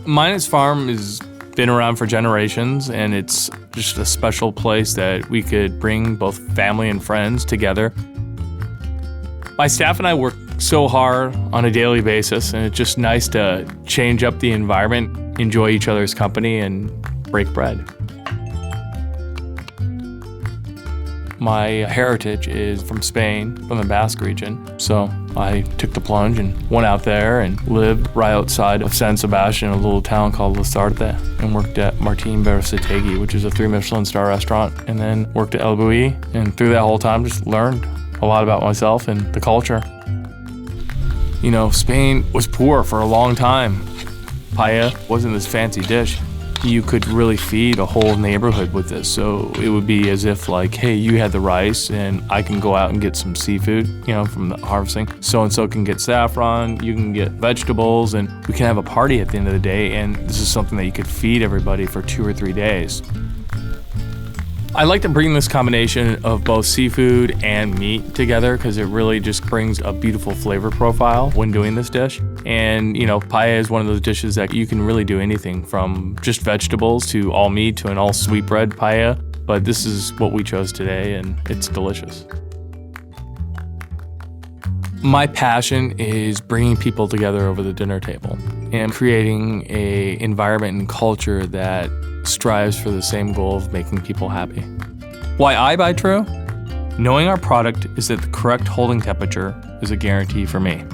Minus Farm has been around for generations, and it's just a special place that we could bring both family and friends together. My staff and I work so hard on a daily basis, and it's just nice to change up the environment, enjoy each other's company, and break bread. My heritage is from Spain, from the Basque region, so I took the plunge and went out there and lived right outside of San Sebastian, a little town called Lasarte, and worked at Martin Berasategui, which is a 3 Michelin star restaurant, and then worked at El Bulli, and through that whole time just learned a lot about myself and the culture. You know, Spain was poor for a long time. Paella wasn't this fancy dish. You could really feed a whole neighborhood with this. So it would be as if like, hey, you had the rice and I can go out and get some seafood, from the harvesting. So-and-so can get saffron, you can get vegetables, and we can have a party at the end of the day. And this is something that you could feed everybody for 2 or 3 days. I like to bring this combination of both seafood and meat together because it really just brings a beautiful flavor profile when doing this dish. And, paella is one of those dishes that you can really do anything from just vegetables to all meat to an all sweetbread paella. But this is what we chose today, and it's delicious. My passion is bringing people together over the dinner table and creating an environment and culture that strives for the same goal of making people happy. Why I buy True? Knowing our product is at the correct holding temperature is a guarantee for me.